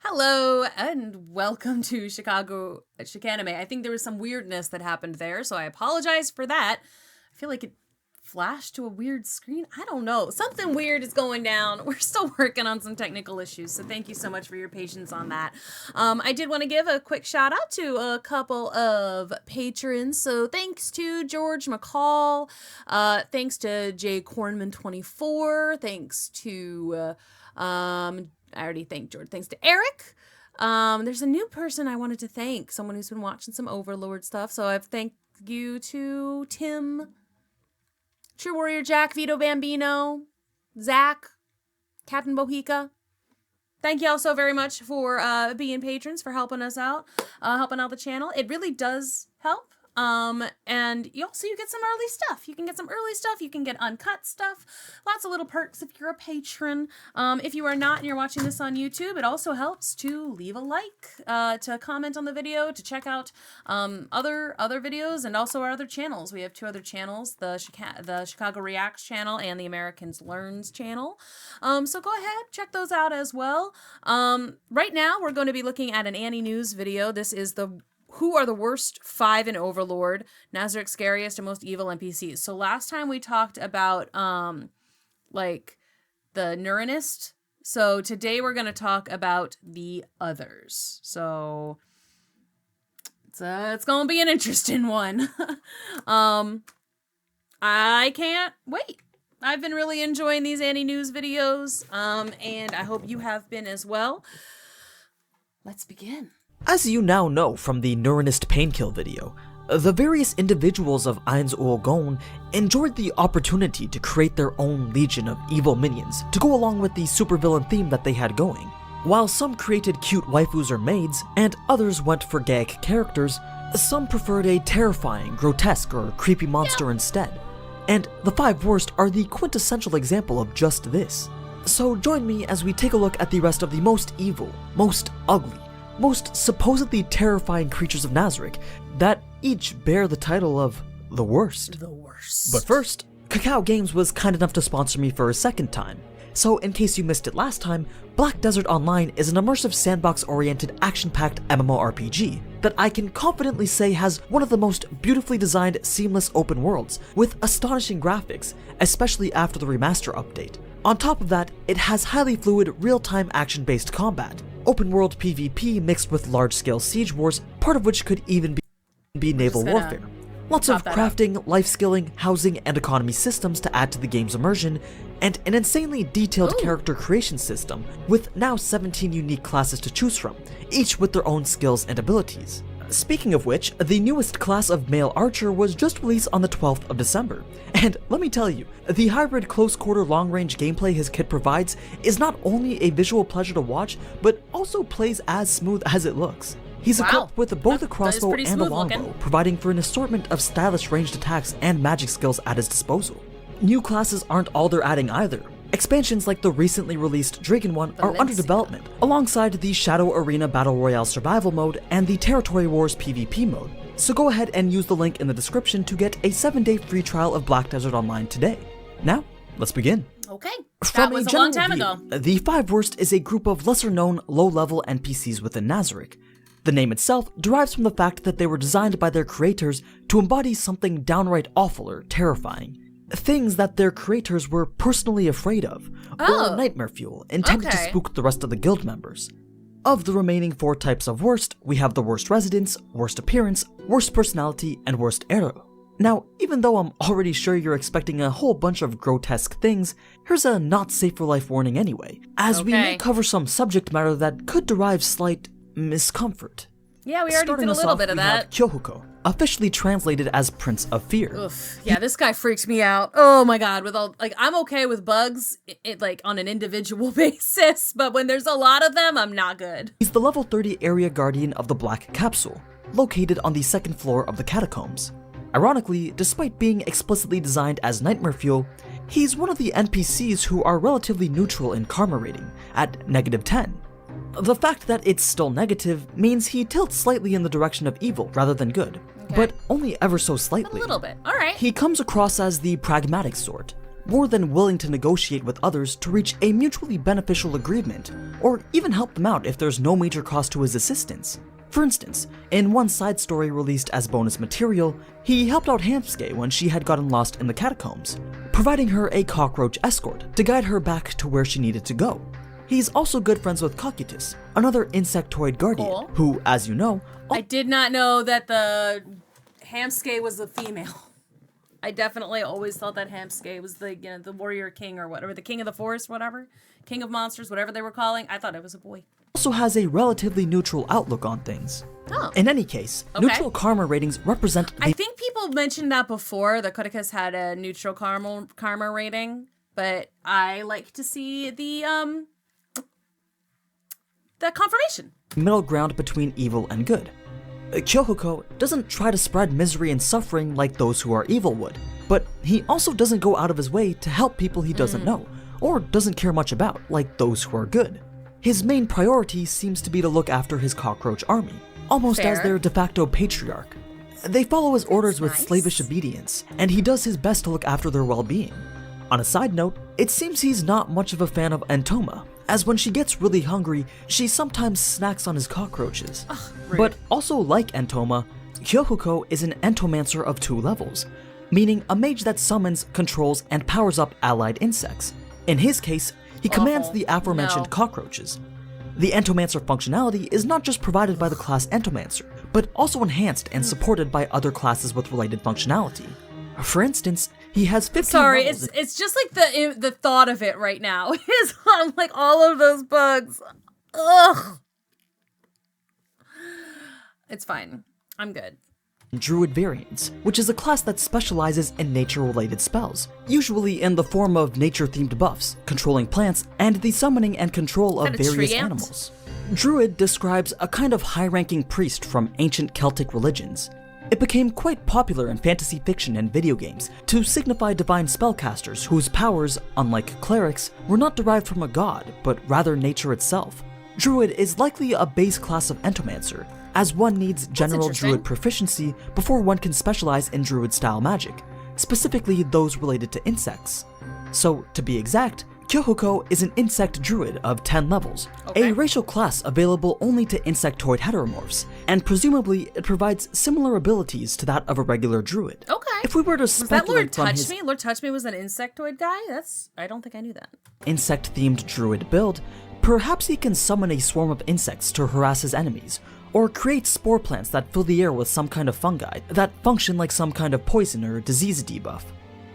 Hello and welcome to Chak Anime. I think there was some weirdness that happened there, so I apologize for that. I feel like it flashed to a weird screen. I don't know. Something weird is going down. We're still working on some technical issues, so thank you so much for your patience on that. I did want to give a quick shout out to a couple of patrons. So thanks to George McCall, thanks to Jay Cornman24, thanks to I already thanked George. Thanks to Eric. There's a new person I wanted to thank, someone who's been watching some Overlord stuff. So I've thanked you to Tim, True Warrior Jack, Vito Bambino, Zach, Captain Bohica. Thank you all so very much for being patrons, for helping us out, helping out the channel. It really does help. And you get some early stuff. You can get some early stuff. You can get uncut stuff. Lots of little perks if you're a patron. If you are not and you're watching this on YouTube, it also helps to leave a like, to comment on the video, to check out other videos, and also our other channels. We have two other channels, the Chicago Reacts channel and the Americans Learns channel. So go ahead, check those out as well. Right now, we're going to be looking at an Annie News video. This is who are the worst 5 in Overlord, Nazarick, Scariest, and most evil NPCs. So last time we talked about, like, the Neuronist. So today we're going to talk about the others. So it's going to be an interesting one. I can't wait. I've been really enjoying these Annie News videos, and I hope you have been as well. Let's begin. As you now know from the Neuronist Painkill video, the various individuals of Ainz Ul Gon enjoyed the opportunity to create their own legion of evil minions to go along with the supervillain theme that they had going. While some created cute waifus or maids, and others went for gag characters, some preferred a terrifying, grotesque, or creepy monster instead. And the 5 worst are the quintessential example of just this. So join me as we take a look at the rest of the most evil, most ugly, most supposedly terrifying creatures of Nazarick that each bear the title of the worst. The worst. But first, Kyouhukou Games was kind enough to sponsor me for a second time. So in case you missed it last time, Black Desert Online is an immersive sandbox-oriented action-packed MMORPG that I can confidently say has one of the most beautifully designed seamless open worlds with astonishing graphics, especially after the remaster update. On top of that, it has highly fluid, real-time action-based combat, open-world PvP mixed with large-scale siege wars, part of which could even be naval warfare. Lots of crafting, life-skilling, housing, and economy systems to add to the game's immersion, and an insanely detailed character creation system, with now 17 unique classes to choose from, each with their own skills and abilities. Speaking of which, the newest class of male archer was just released on the 12th of December, and let me tell you, the hybrid close-quarter long-range gameplay his kit provides is not only a visual pleasure to watch, but also plays as smooth as it looks. He's equipped with both a crossbow and a longbow, providing for an assortment of stylish ranged attacks and magic skills at his disposal. New classes aren't all they're adding either. Expansions like the recently released Dragon one are under development, alongside the Shadow Arena Battle Royale Survival Mode and the Territory Wars PvP mode. So go ahead and use the link in the description to get a 7-day free trial of Black Desert Online today. Now, let's begin. Okay, From that was a general long time view, ago. The 5 worst is a group of lesser-known, low-level NPCs within Nazarick. The name itself derives from the fact that they were designed by their creators to embody something downright awful or terrifying. Things that their creators were personally afraid of, or nightmare fuel, intended to spook the rest of the guild members. Of the remaining 4 types of worst, we have the worst residence, worst appearance, worst personality, and worst arrow. Now, even though I'm already sure you're expecting a whole bunch of grotesque things, here's a not safe for life warning anyway, as we may cover some subject matter that could derive slight miscomfort. Yeah, we already did a little bit of that. Kyouhukou, officially translated as Prince of Fear. Oof. Yeah, this guy freaks me out. Oh my god, with all, like, I'm okay with bugs, like, on an individual basis, but when there's a lot of them, I'm not good. He's the level 30 area guardian of the Black Capsule, located on the 2nd floor of the catacombs. Ironically, despite being explicitly designed as nightmare fuel, he's one of the NPCs who are relatively neutral in karma rating, at -10. The fact that it's still negative means he tilts slightly in the direction of evil rather than good, but only ever so slightly. A little bit, alright. He comes across as the pragmatic sort, more than willing to negotiate with others to reach a mutually beneficial agreement, or even help them out if there's no major cost to his assistance. For instance, in one side story released as bonus material, he helped out Hamsuke when she had gotten lost in the catacombs, providing her a cockroach escort to guide her back to where she needed to go. He's also good friends with Kyouhukou, another insectoid guardian, who, as you know... I did not know that the Hamsuke was a female. I definitely always thought that Hamsuke was the, you know, the warrior king or whatever, the king of the forest, whatever, king of monsters, whatever they were calling. I thought it was a boy. Also has a relatively neutral outlook on things. Oh. In any case, neutral karma ratings represent I think people mentioned that before, that Kyouhukou had a neutral karma rating, but I like to see the confirmation. Middle ground between evil and good. Kyouhukou doesn't try to spread misery and suffering like those who are evil would, but he also doesn't go out of his way to help people he doesn't know, or doesn't care much about, like those who are good. His main priority seems to be to look after his cockroach army, almost as their de facto patriarch. They follow his orders with slavish obedience, and he does his best to look after their well-being. On a side note, it seems he's not much of a fan of Entoma, as when she gets really hungry, she sometimes snacks on his cockroaches. But also like Entoma, Kyouhukou is an entomancer of 2 levels, meaning a mage that summons, controls, and powers up allied insects. In his case, he commands the aforementioned cockroaches. The entomancer functionality is not just provided by the class entomancer, but also enhanced and supported by other classes with related functionality. For instance, he has 15 levels. It's just like the thought of it right now is on like all of those bugs. Ugh. It's fine. I'm good. Druid variants, which is a class that specializes in nature-related spells, usually in the form of nature-themed buffs, controlling plants, and the summoning and control of various animals. Druid describes a kind of high-ranking priest from ancient Celtic religions. It became quite popular in fantasy fiction and video games to signify divine spellcasters whose powers, unlike clerics, were not derived from a god, but rather nature itself. Druid is likely a base class of entomancer, as one needs general druid proficiency before one can specialize in druid-style magic, specifically those related to insects. So, to be exact, Kyouhukou is an insect druid of 10 levels, a racial class available only to insectoid heteromorphs, and presumably it provides similar abilities to that of a regular druid. If we were to speculate from his... Lord Touchme was an insectoid guy? I don't think I knew that. Insect-themed druid build, perhaps he can summon a swarm of insects to harass his enemies, or create spore plants that fill the air with some kind of fungi that function like some kind of poison or disease debuff.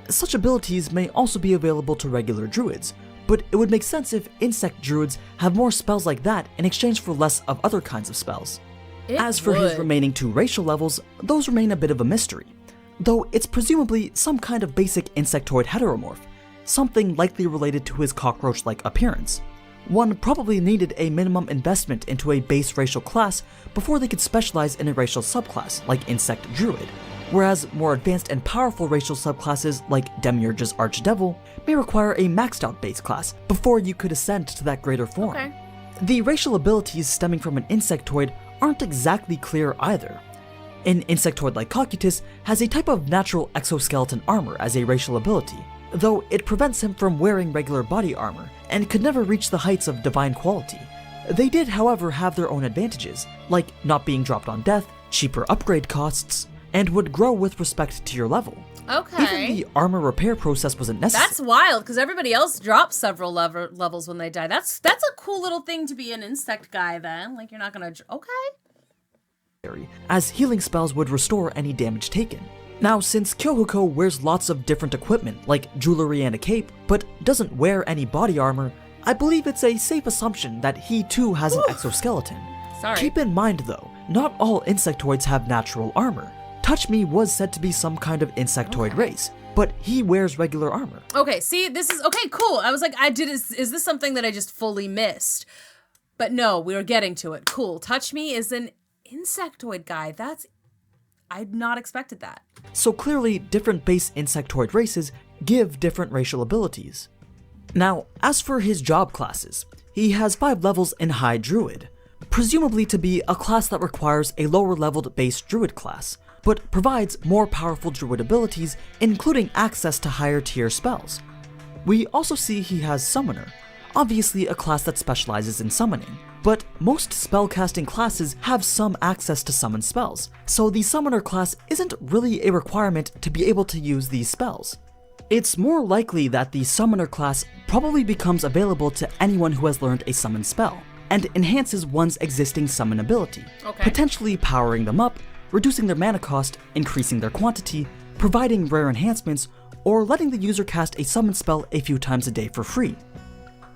Such abilities may also be available to regular druids, but it would make sense if insect druids have more spells like that in exchange for less of other kinds of spells. As for his remaining 2 racial levels, those remain a bit of a mystery, though it's presumably some kind of basic insectoid heteromorph, something likely related to his cockroach-like appearance. One probably needed a minimum investment into a base racial class before they could specialize in a racial subclass like Insect Druid, whereas more advanced and powerful racial subclasses like Demiurge's Archdevil may require a maxed out base class before you could ascend to that greater form. The racial abilities stemming from an insectoid aren't exactly clear either. An insectoid like Kyouhukou has a type of natural exoskeleton armor as a racial ability, though it prevents him from wearing regular body armor and could never reach the heights of divine quality. They did, however, have their own advantages, like not being dropped on death, cheaper upgrade costs, and would grow with respect to your level. Even the armor repair process wasn't necessary. That's wild, because everybody else drops several levels when they die. That's a cool little thing to be an insect guy then. Like, you're not gonna... As healing spells would restore any damage taken. Now, since Kyouhukou wears lots of different equipment, like jewelry and a cape, but doesn't wear any body armor, I believe it's a safe assumption that he too has an exoskeleton. Keep in mind though, not all insectoids have natural armor. Touch Me was said to be some kind of insectoid race, but he wears regular armor. See, this is, cool. I was like, is this something that I just fully missed? But no, we were getting to it. Cool. Touch Me is an insectoid guy. I'd not expected that. So clearly, different base insectoid races give different racial abilities. Now, as for his job classes, he has 5 levels in High Druid, presumably to be a class that requires a lower leveled base Druid class, but provides more powerful Druid abilities, including access to higher tier spells. We also see he has Summoner, obviously a class that specializes in summoning. But most spellcasting classes have some access to summon spells, so the Summoner class isn't really a requirement to be able to use these spells. It's more likely that the Summoner class probably becomes available to anyone who has learned a summon spell, and enhances one's existing summon ability, potentially powering them up, reducing their mana cost, increasing their quantity, providing rare enhancements, or letting the user cast a summon spell a few times a day for free.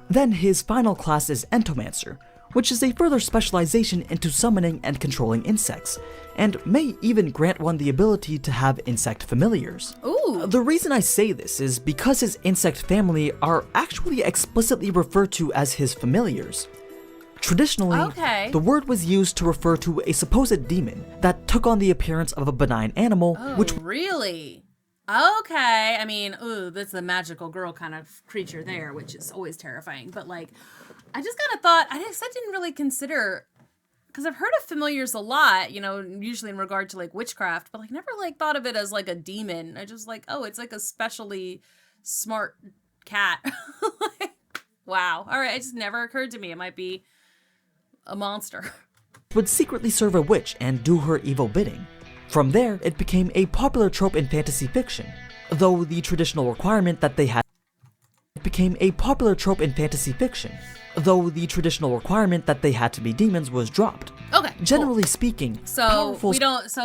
Then his final class is Entomancer, which is a further specialization into summoning and controlling insects, and may even grant one the ability to have insect familiars. Ooh. The reason I say this is because his insect family are actually explicitly referred to as his familiars. Traditionally, the word was used to refer to a supposed demon that took on the appearance of a benign animal, which really? Okay, I mean, ooh, that's the magical girl kind of creature there, which is always terrifying. But like, I just kind of thought, I didn't really consider, because I've heard of familiars a lot, you know, usually in regard to like witchcraft, but like never like thought of it as like a demon. I just like, oh, it's like a specially smart cat. Like, wow. All right, it just never occurred to me. It might be a monster. would secretly serve a witch and do her evil bidding. From there, it became a popular trope in fantasy fiction, though the traditional requirement that they had to be demons was dropped. Okay. Generally speaking, so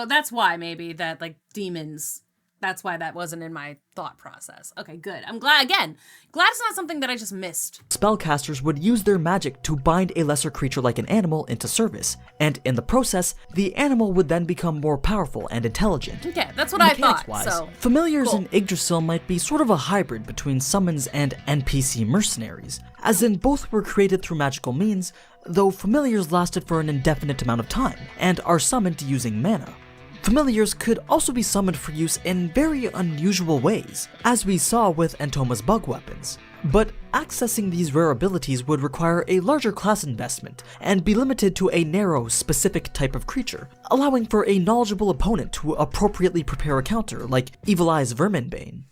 that's why maybe that like demons, that's why that wasn't in my thought process. Okay, good. I'm glad it's not something that I just missed. Spellcasters would use their magic to bind a lesser creature like an animal into service, and in the process, the animal would then become more powerful and intelligent. Okay, that's what I thought. So familiars in Yggdrasil might be sort of a hybrid between summons and NPC mercenaries, as in both were created through magical means, though familiars lasted for an indefinite amount of time, and are summoned using mana. Familiars could also be summoned for use in very unusual ways, as we saw with Entoma's bug weapons. But accessing these rare abilities would require a larger class investment, and be limited to a narrow, specific type of creature, allowing for a knowledgeable opponent to appropriately prepare a counter, like Evil Eye's Verminbane.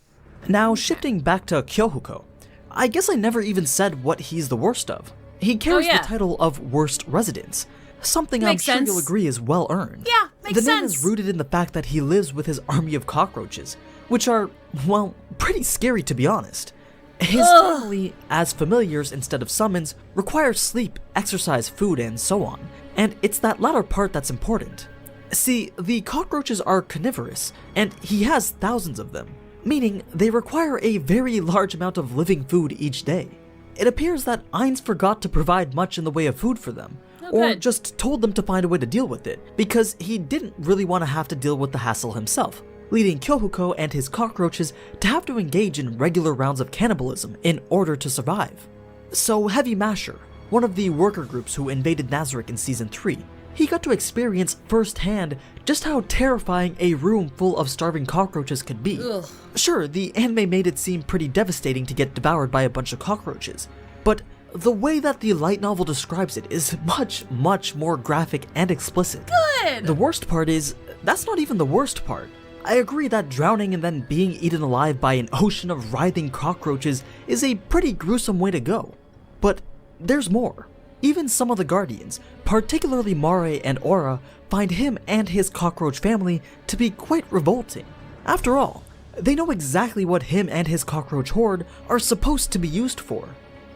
Now, shifting back to Kyouhukou, I guess I never even said what he's the worst of. He carries the title of Worst Residence, something I'm sure you'll agree is well earned. Yeah, makes sense. The name is rooted in the fact that he lives with his army of cockroaches, which are, well, pretty scary to be honest. His family, as familiars instead of summons, require sleep, exercise, food, and so on, and it's that latter part that's important. See, the cockroaches are carnivorous, and he has thousands of them, meaning they require a very large amount of living food each day. It appears that Ainz forgot to provide much in the way of food for them, or just told them to find a way to deal with it, because he didn't really want to have to deal with the hassle himself, leading Kyouhukou and his cockroaches to have to engage in regular rounds of cannibalism in order to survive. So Heavy Masher, one of the worker groups who invaded Nazarick in Season 3, he got to experience firsthand just how terrifying a room full of starving cockroaches could be. Ugh. Sure, the anime made it seem pretty devastating to get devoured by a bunch of cockroaches, but the way that the light novel describes it is much, much more graphic and explicit. Good! The worst part is, that's not even the worst part. I agree that drowning and then being eaten alive by an ocean of writhing cockroaches is a pretty gruesome way to go. But there's more. Even some of the Guardians, particularly Mare and Aura, find him and his cockroach family to be quite revolting. After all, they know exactly what him and his cockroach horde are supposed to be used for.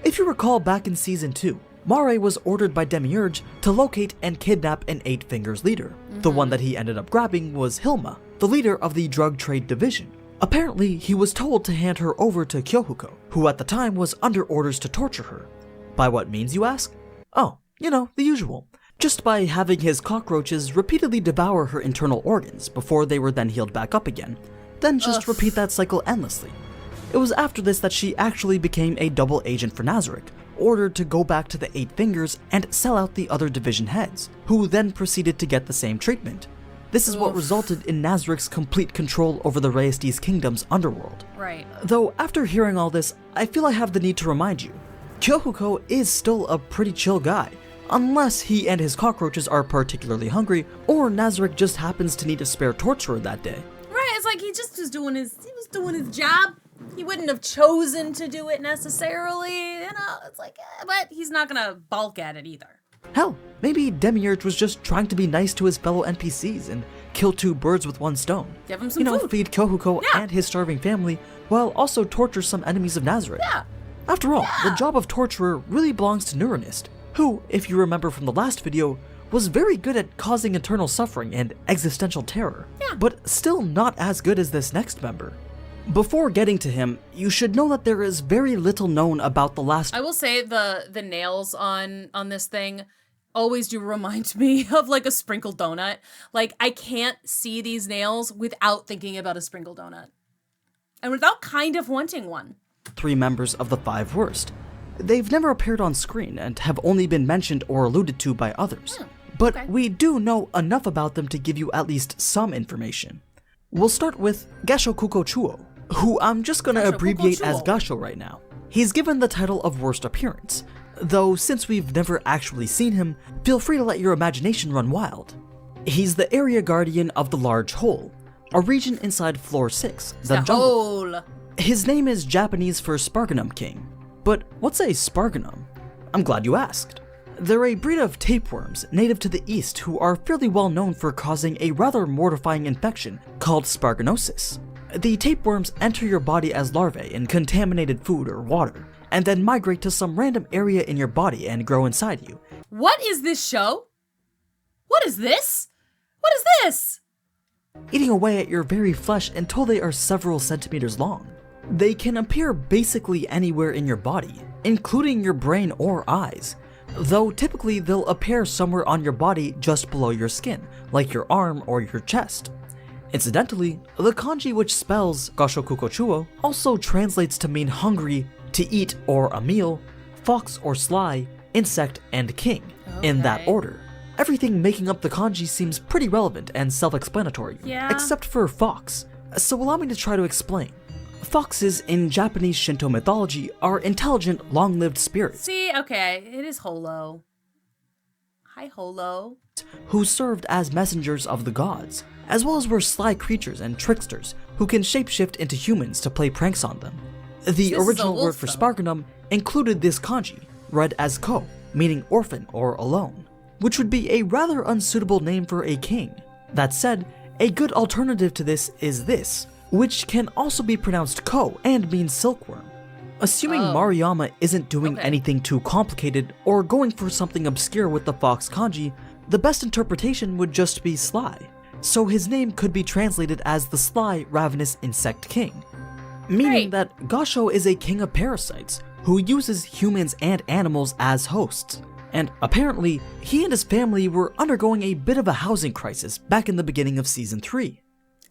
If you recall back in Season 2, Mare was ordered by Demiurge to locate and kidnap an Eight Fingers leader. The one that he ended up grabbing was Hilma, the leader of the drug trade division. Apparently, he was told to hand her over to Kyouhukou, who at the time was under orders to torture her. By what means, you ask? Oh, you know, the usual. Just by having his cockroaches repeatedly devour her internal organs before they were then healed back up again. Then just repeat that cycle endlessly. It was after this that she actually became a double agent for Nazarick, ordered to go back to the Eight Fingers and sell out the other division heads, who then proceeded to get the same treatment. This is what resulted in Nazarick's complete control over the Raestes Kingdom's underworld. Right. Though after hearing all this, I feel I have the need to remind you, Kyouhukou is still a pretty chill guy, unless he and his cockroaches are particularly hungry, or Nazarick just happens to need a spare torturer that day. Right, it's like he just was doing his job. he wouldn't have chosen to do it necessarily, you know, it's like, but he's not gonna balk at it either. Hell, maybe Demiurge was just trying to be nice to his fellow NPCs and kill two birds with one stone. Give him some food. Feed Kyouhukou and his starving family, while also torture some enemies of Nazarick. Yeah. After all, the job of torturer really belongs to Neuronist, who, if you remember from the last video, was very good at causing internal suffering and existential terror, but still not as good as this next member. Before getting to him, you should know that there is very little known about the last— I will say the nails on this thing always do remind me of like a sprinkled donut. Like, I can't see these nails without thinking about a sprinkled donut. And without kind of wanting one. 3 members of the 5 worst. They've never appeared on screen and have only been mentioned or alluded to by others. But we do know enough about them to give you at least some information. We'll start with Gashokukochuuou, who I'm just gonna abbreviate as Gasho right now. He's given the title of Worst Appearance, though since we've never actually seen him, feel free to let your imagination run wild. He's the area guardian of the Large Hole, a region inside Floor 6, the jungle. Hole. His name is Japanese for Sparganum King. But what's a Sparganum? I'm glad you asked. They're a breed of tapeworms native to the east who are fairly well known for causing a rather mortifying infection called sparganosis. The tapeworms enter your body as larvae in contaminated food or water, and then migrate to some random area in your body and grow inside you. What is this show? What is this? What is this? Eating away at your very flesh until they are several centimeters long. They can appear basically anywhere in your body, including your brain or eyes, though typically they'll appear somewhere on your body just below your skin, like your arm or your chest. Incidentally, the kanji which spells Gashokukochuuou also translates to mean hungry, to eat or a meal, fox or sly, insect, and king, in that order. Everything making up the kanji seems pretty relevant and self-explanatory, except for fox, so allow me to try to explain. Foxes in Japanese Shinto mythology are intelligent, long-lived spirits. See, okay, it is Holo. Hi, Holo. Who served as messengers of the gods, as well as were sly creatures and tricksters who can shapeshift into humans to play pranks on them. The original word for Sparganum included this kanji, read as ko, meaning orphan or alone, which would be a rather unsuitable name for a king. That said, a good alternative to this is this, which can also be pronounced ko and means silkworm. Assuming Maruyama isn't doing anything too complicated or going for something obscure with the fox kanji, the best interpretation would just be sly, so his name could be translated as the sly, ravenous insect king, meaning that Gasho is a king of parasites who uses humans and animals as hosts. And apparently, he and his family were undergoing a bit of a housing crisis back in the beginning of Season 3.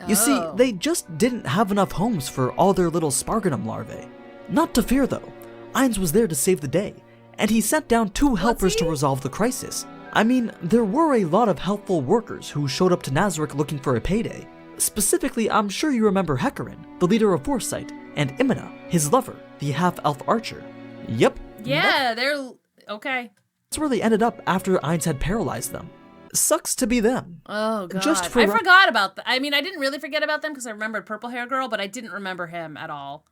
You see, they just didn't have enough homes for all their little Sparganum larvae. Not to fear though, Ainz was there to save the day, and he sent down 2 helpers to resolve the crisis. I mean, there were a lot of helpful workers who showed up to Nazarick looking for a payday. Specifically, I'm sure you remember Hecarim, the leader of Foresight, and Imina, his lover, the half-elf archer. Yep. Yeah, they're... okay. That's where they ended up after Ainz had paralyzed them. Sucks to be them. Oh god, Just for I forgot about that. I mean, I didn't really forget about them because I remembered Purple Hair Girl, but I didn't remember him at all.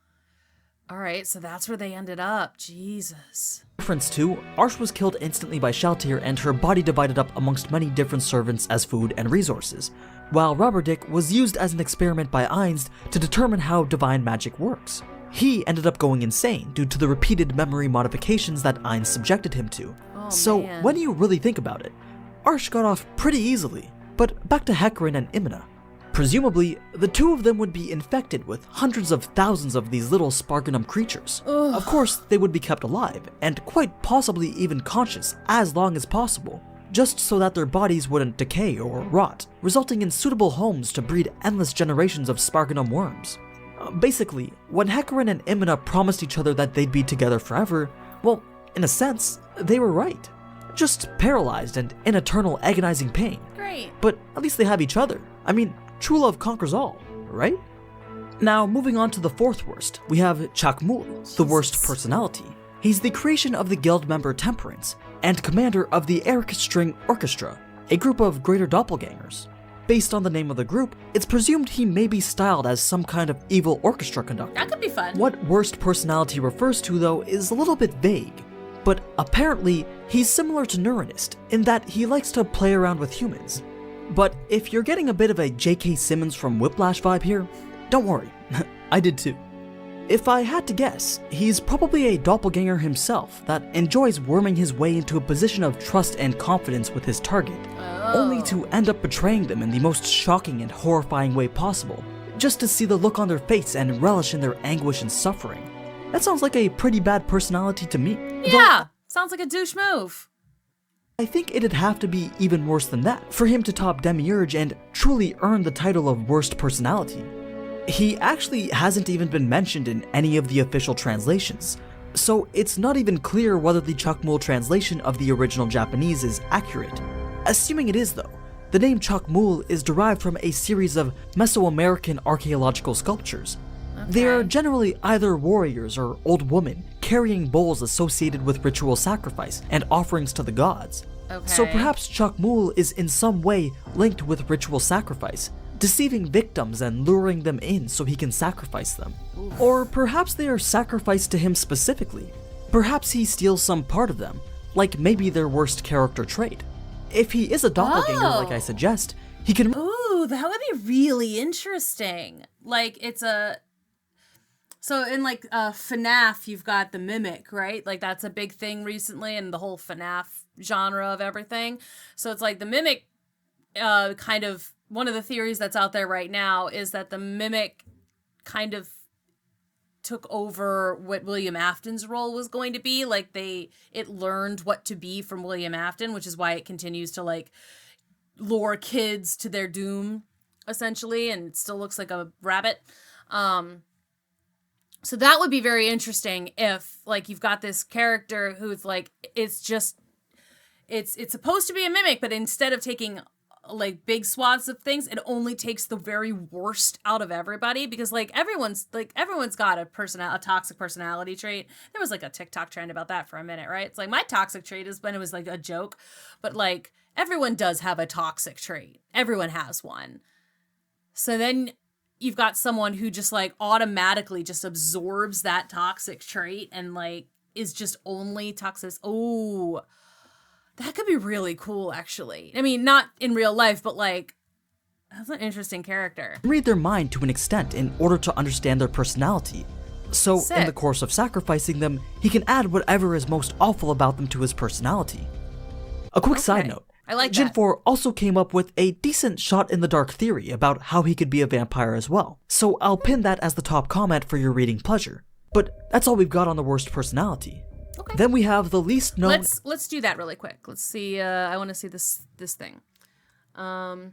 Alright, so that's where they ended up. Jesus. Reference 2, Arsh was killed instantly by Shaltir and her body divided up amongst many different servants as food and resources, while Rubberdick was used as an experiment by Ainz to determine how divine magic works. He ended up going insane due to the repeated memory modifications that Ainz subjected him to. When you really think about it, Arsh got off pretty easily, but back to Hecarim and Imina. Presumably, the 2 of them would be infected with hundreds of thousands of these little Sparganum creatures. Of course, they would be kept alive, and quite possibly even conscious as long as possible, just so that their bodies wouldn't decay or rot, resulting in suitable homes to breed endless generations of Sparganum worms. Basically, when Hecarim and Imina promised each other that they'd be together forever, well, in a sense, they were right. Just paralyzed and in eternal agonizing pain. Great. But at least they have each other. I mean, true love conquers all, right? Now, moving on to the 4th worst, we have Chak M, the worst personality. He's the creation of the guild member Temperance, and commander of the Eric String Orchestra, a group of greater doppelgangers. based on the name of the group, it's presumed he may be styled as some kind of evil orchestra conductor. That could be fun. What worst personality refers to, though, is a little bit vague. But apparently, he's similar to Neuronist, in that he likes to play around with humans. But if you're getting a bit of a J.K. Simmons from Whiplash vibe here, don't worry, I did too. If I had to guess, he's probably a doppelganger himself that enjoys worming his way into a position of trust and confidence with his target, only to end up betraying them in the most shocking and horrifying way possible, just to see the look on their face and relish in their anguish and suffering. That sounds like a pretty bad personality to me. Yeah, sounds like a douche move. I think it'd have to be even worse than that for him to top Demiurge and truly earn the title of worst personality. He actually hasn't even been mentioned in any of the official translations, so it's not even clear whether the Chak M translation of the original Japanese is accurate. Assuming it is though, the name Chak M is derived from a series of Mesoamerican archaeological sculptures. They are generally either warriors or old women carrying bowls associated with ritual sacrifice and offerings to the gods. So perhaps Chak M is in some way linked with ritual sacrifice, deceiving victims and luring them in so he can sacrifice them. Or perhaps they are sacrificed to him specifically. Perhaps he steals some part of them, like maybe their worst character trait. If he is a doppelganger like I suggest, he can— Ooh, that would be really interesting. Like, it's a... So in like FNAF, you've got the Mimic, right? Like that's a big thing recently in the whole FNAF genre of everything. So it's like the Mimic kind of... One of the theories that's out there right now is that the Mimic kind of took over what William Afton's role was going to be. Like it learned what to be from William Afton, which is why it continues to like lure kids to their doom, essentially, and it still looks like a rabbit. So that would be very interesting if like you've got this character who's like, it's supposed to be a mimic, but instead of taking like big swaths of things, it only takes the very worst out of everybody, because like everyone's got a toxic personality trait. There was like a TikTok trend about that for a minute, right? It's like my toxic trait is when it was like a joke, but like everyone does have a toxic trait. Everyone has one. So then you've got someone who just like automatically just absorbs that toxic trait and like is just only toxic. Oh, that could be really cool, actually. I mean, not in real life, but like, that's an interesting character. Read their mind to an extent in order to understand their personality. So, in the course of sacrificing them, he can add whatever is most awful about them to his personality. A quick side note. I like Jin that. 4 also came up with a decent shot-in-the-dark theory about how he could be a vampire as well. So I'll pin that as the top comment for your reading pleasure. But that's all we've got on the worst personality. Okay. Then we have the least known— Let's do that really quick. Let's see. I want to see this thing. Oh,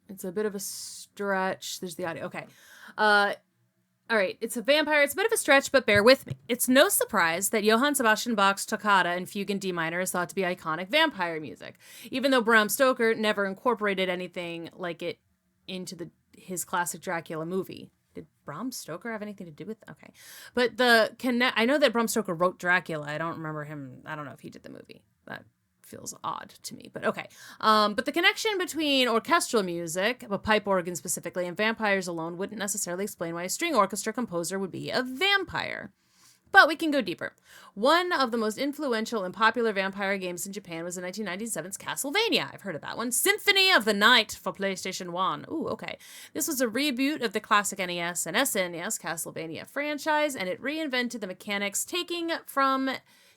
it's a bit of a stretch. There's the audio. Okay. All right. It's a vampire. It's a bit of a stretch, but bear with me. It's no surprise that Johann Sebastian Bach's Toccata in Fugue in D minor is thought to be iconic vampire music, even though Bram Stoker never incorporated anything like it into his classic Dracula movie. Did Bram Stoker have anything to do with it? Okay. But I know that Bram Stoker wrote Dracula. I don't remember him. I don't know if he did the movie. That feels odd to me, but okay. But the connection between orchestral music, but pipe organ specifically, and vampires alone wouldn't necessarily explain why a string orchestra composer would be a vampire. But we can go deeper. One of the most influential and popular vampire games in Japan was in 1997's Castlevania. I've heard of that one. Symphony of the Night for PlayStation 1. Ooh, okay. This was a reboot of the classic NES and SNES Castlevania franchise, and it reinvented the mechanics, taking it from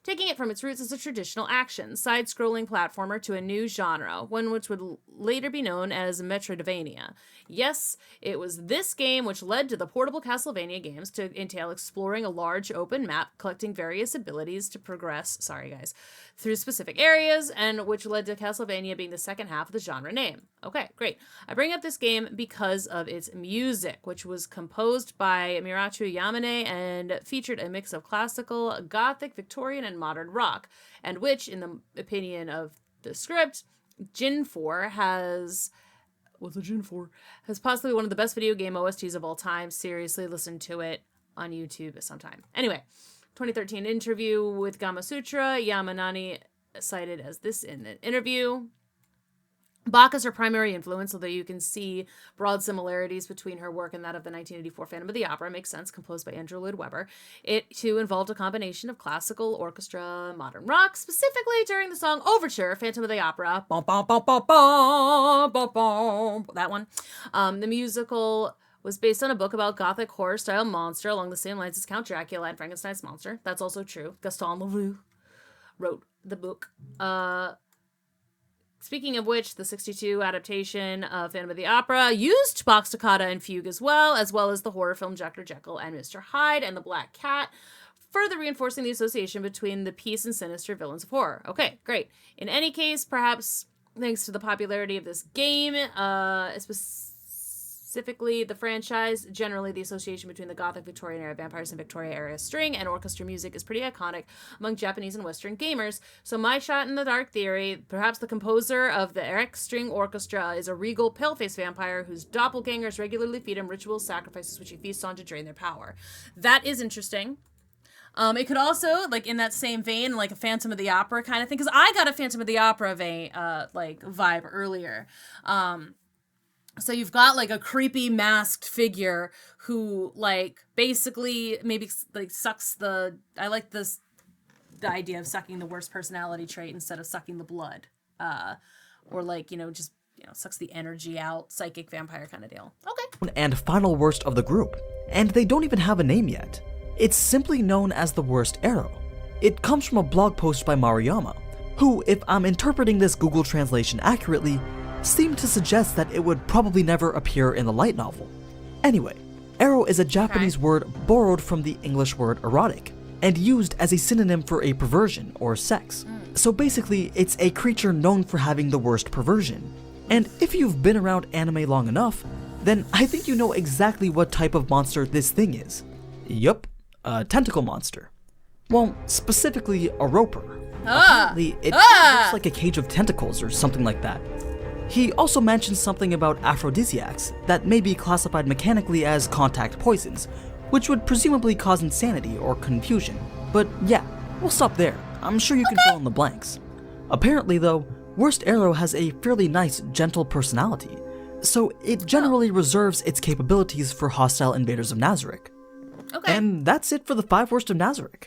its roots as a traditional action, side-scrolling platformer to a new genre, one which would later be known as Metroidvania. Yes, it was this game which led to the portable Castlevania games to entail exploring a large open map, collecting various abilities to progress, through specific areas, and which led to Castlevania being the second half of the genre name. Okay, great. I bring up this game because of its music, which was composed by Mirachu Yamane and featured a mix of classical, gothic, Victorian, and modern rock, and which, in the opinion of the script, Jin 4 has possibly one of the best video game OSTs of all time. Seriously, listen to it on YouTube sometime. Anyway, 2013 interview with Gamasutra, Yamanani cited as this in the interview. Bach is her primary influence, although you can see broad similarities between her work and that of the 1984 Phantom of the Opera. Makes sense, composed by Andrew Lloyd Webber. It, too, involved a combination of classical, orchestra, modern rock, specifically during the song Overture, Phantom of the Opera. Bum, bum, bum, bum, bum, bum, bum, that one. The musical was based on a book about gothic horror-style monster along the same lines as Count Dracula and Frankenstein's monster. That's also true. Gaston Leroux wrote the book. Speaking of which, the 62 adaptation of Phantom of the Opera used Bach's toccata and fugue as well as the horror film Dr. Jekyll and Mr. Hyde and the Black Cat, further reinforcing the association between the piece and sinister villains of horror. Okay, great. In any case, perhaps thanks to the popularity of this game, specifically the franchise, generally the association between the Gothic Victorian era vampires and Victoria era string and orchestra music is pretty iconic among Japanese and Western gamers. So my shot in the dark theory, perhaps the composer of the Eric String Orchestra is a regal pale-faced vampire whose doppelgangers regularly feed him ritual sacrifices which he feasts on to drain their power. That is interesting. It could also, like, in that same vein, like a Phantom of the Opera kind of thing, because I got a Phantom of the Opera vibe earlier. So you've got, like, a creepy masked figure who, like, basically maybe, like, sucks the... I like the idea of sucking the worst personality trait instead of sucking the blood. Or, like, just, sucks the energy out, psychic vampire kind of deal. Okay. And final worst of the group. And they don't even have a name yet. It's simply known as the worst arrow. It comes from a blog post by Maruyama, who, if I'm interpreting this Google translation accurately, seemed to suggest that it would probably never appear in the light novel. Anyway, arrow is a Japanese word borrowed from the English word erotic, and used as a synonym for a perversion or sex. So basically, it's a creature known for having the worst perversion. And if you've been around anime long enough, then I think you know exactly what type of monster this thing is. Yup, a tentacle monster. Well, specifically a roper. Apparently, it looks like a cage of tentacles or something like that. He also mentions something about aphrodisiacs that may be classified mechanically as contact poisons, which would presumably cause insanity or confusion. But yeah, we'll stop there. I'm sure you can fill in the blanks. Apparently though, Worst Arrow has a fairly nice, gentle personality, so it generally reserves its capabilities for hostile invaders of Nazarick. Okay. And that's it for the 5 worst of Nazarick.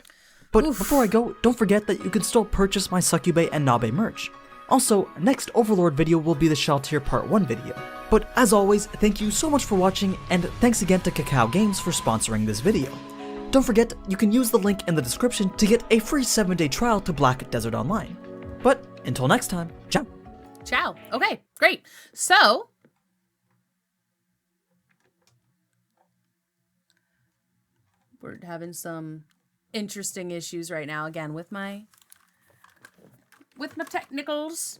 But before I go, don't forget that you can still purchase my Succube and Nabe merch. Also, next Overlord video will be the Shell Tier Part 1 video. But as always, thank you so much for watching, and thanks again to Kyouhukou Games for sponsoring this video. Don't forget, you can use the link in the description to get a free 7-day trial to Black Desert Online. But until next time, ciao. Ciao. Okay, great. So, we're having some interesting issues right now again with my technicals.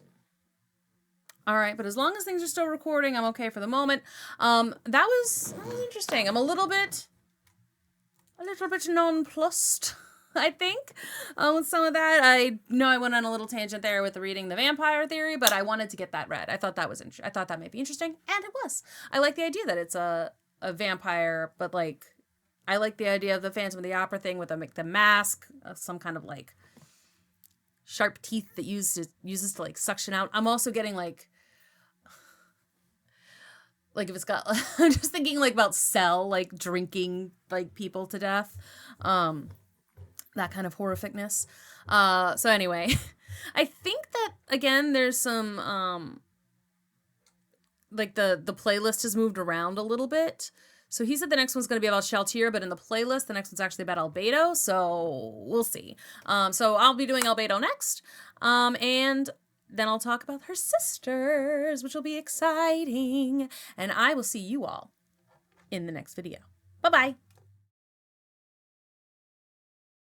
All right, but as long as things are still recording, I'm okay for the moment. That was interesting. I'm a little bit nonplussed, I think, with some of that. I know I went on a little tangent there with reading the vampire theory, but I wanted to get that read. I thought that was I thought that might be interesting, and it was. I like the idea that it's a vampire, but like I like the idea of the Phantom of the Opera thing with the mask, some kind of like sharp teeth that uses to like suction out. I'm also getting like if it's got I'm just thinking like about Cell like drinking like people to death. That kind of horrificness. So anyway, I think that again there's some like the playlist has moved around a little bit. So he said the next one's going to be about Sheltier, but in the playlist, the next one's actually about Albedo, so we'll see. So I'll be doing Albedo next, and then I'll talk about her sisters, which will be exciting, and I will see you all in the next video. Bye-bye!